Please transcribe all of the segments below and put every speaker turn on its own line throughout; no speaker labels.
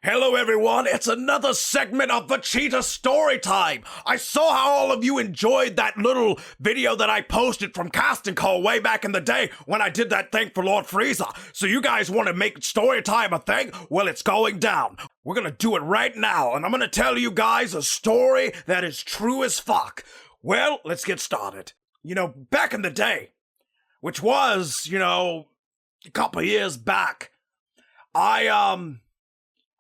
Hello everyone, it's another segment of Vegeta Storytime. I saw how all of you enjoyed that little video that I posted from Casting Call way back in the day when I did that thing for Lord Frieza. So you guys want to make Storytime a thing? Well, it's going down. We're gonna do it right now, and I'm gonna tell you guys a story that is true as fuck. Well, let's get started. Back in the day, which was, a couple years back,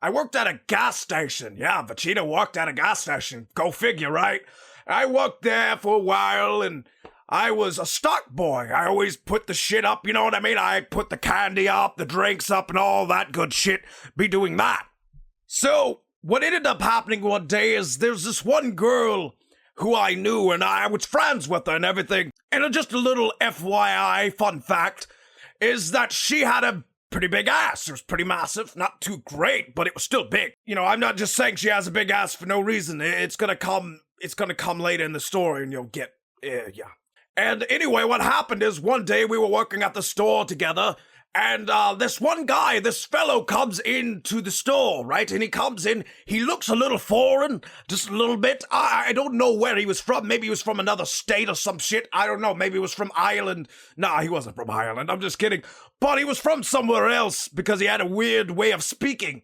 I worked at a gas station. Yeah, Vegeta worked at a gas station. Go figure, right? I worked there for a while, and I was a stock boy. I always put the shit up, you know what I mean? I put the candy up, the drinks up, and all that good shit. Be doing that. So, what ended up happening one day is there's this one girl who I knew, and I was friends with her and everything. And just a little FYI fun fact is that she had a pretty big ass. It was pretty massive, not too great, but it was still big. I'm not just saying she has a big ass for no reason. It's gonna come later in the story, and you'll get, yeah. And anyway, what happened is one day we were working at the store together, and this fellow comes into the store, right? And he comes in, he looks a little foreign, just a little bit. I don't know where he was from. Maybe he was from another state or some shit. I don't know. Maybe he was from Ireland. Nah, he wasn't from Ireland. I'm just kidding. But he was from somewhere else because he had a weird way of speaking.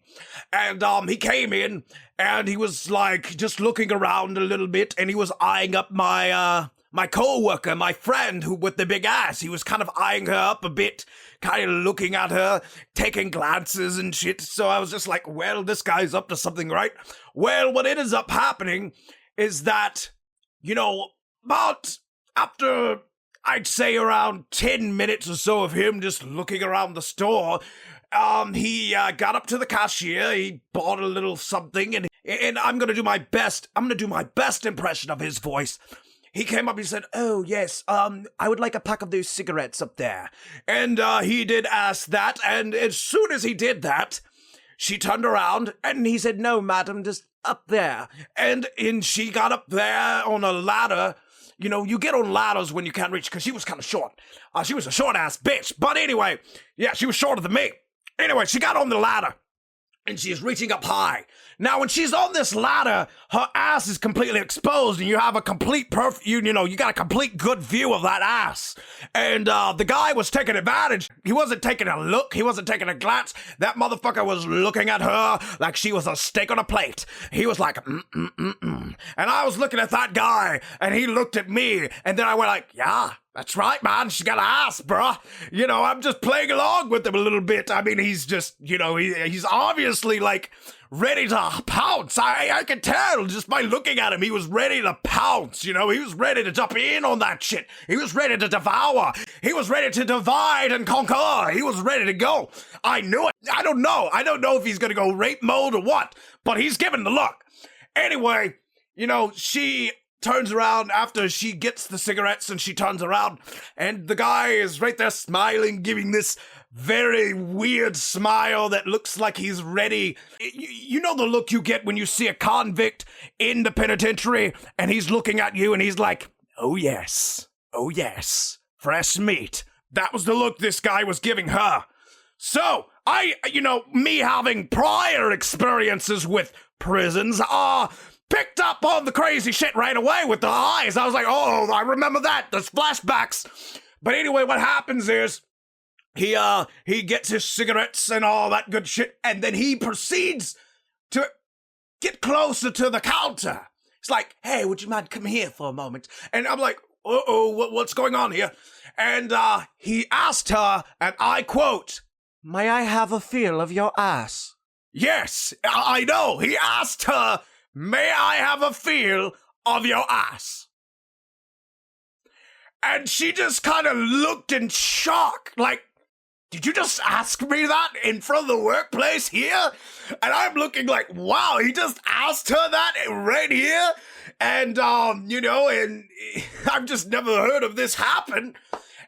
And he came in, and he was like just looking around a little bit, and he was eyeing up my co-worker, my friend who with the big ass. He was kind of eyeing her up a bit, kind of looking at her, taking glances and shit. So I was just like, well, this guy's up to something, right? Well, what ends up happening is that, about after, I'd say around 10 minutes or so of him just looking around the store, he got up to the cashier, he bought a little something, and I'm gonna do my best impression of his voice. He came up, he said, "Oh, yes, I would like a pack of those cigarettes up there." And he did ask that, and as soon as he did that, she turned around, and he said, "No, madam, just up there." And she got up there on a ladder. You get on ladders when you can't reach, because she was kind of short. She was a short-ass bitch. But anyway, yeah, she was shorter than me. Anyway, she got on the ladder, and she's reaching up high. Now, when she's on this ladder, her ass is completely exposed, and you have a complete you got a complete good view of that ass. And the guy was taking advantage. He wasn't taking a look. He wasn't taking a glance. That motherfucker was looking at her like she was a steak on a plate. He was like, And I was looking at that guy, and he looked at me, and then I went like, yeah. That's right, man. She got an ass, bruh. I'm just playing along with him a little bit. I mean, he's just, he's obviously, like, ready to pounce. I could tell just by looking at him. He was ready to pounce, He was ready to jump in on that shit. He was ready to devour. He was ready to divide and conquer. He was ready to go. I knew it. I don't know. I don't know if he's gonna go rape mode or what, but he's giving the look. Anyway, she turns around after she gets the cigarettes, and she turns around, and the guy is right there smiling, giving this very weird smile that looks like he's ready. You know the look you get when you see a convict in the penitentiary, and he's looking at you, and he's like, oh yes, fresh meat. That was the look this guy was giving her. So, me having prior experiences with prisons, picked up on the crazy shit right away with the eyes. I was like, oh, I remember that. There's flashbacks. But anyway, what happens is he gets his cigarettes and all that good shit, and then he proceeds to get closer to the counter. It's like, hey, would you mind come here for a moment? And I'm like, what's going on here? And he asked her, and I quote, "May I have a feel of your ass?" Yes, I know. He asked her, "May I have a feel of your ass?" And she just kind of looked in shock, like, did you just ask me that in front of the workplace here? And I'm looking like, wow, he just asked her that right here? And, and I've just never heard of this happen.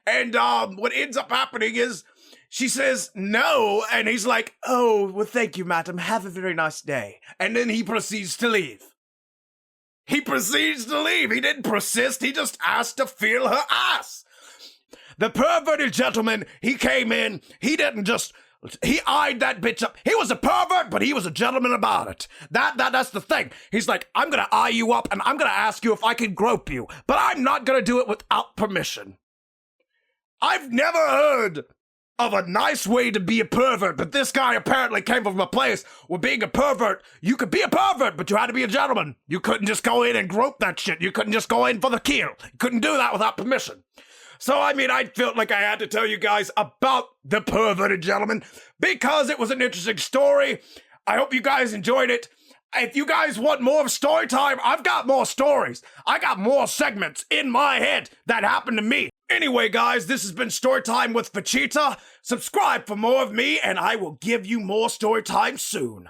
And what ends up happening is she says no, and he's like, "Oh, well, thank you, madam. Have a very nice day." And then he proceeds to leave. He didn't persist. He just asked to feel her ass. The perverted gentleman, he came in. He didn't just He eyed that bitch up. He was a pervert, but he was a gentleman about it. That's the thing. He's like, I'm gonna eye you up and I'm gonna ask you if I can grope you, but I'm not gonna do it without permission. I've never heard of a nice way to be a pervert, but this guy apparently came from a place where being a pervert, you could be a pervert, but you had to be a gentleman. You couldn't just go in and grope that shit. You couldn't just go in for the kill. You couldn't do that without permission. So, I mean, I felt like I had to tell you guys about the perverted gentleman because it was an interesting story. I hope you guys enjoyed it. If you guys want more of story time, I've got more stories. I got more segments in my head that happened to me. Anyway, guys, this has been Storytime with Vegeta. Subscribe for more of me, and I will give you more story time soon.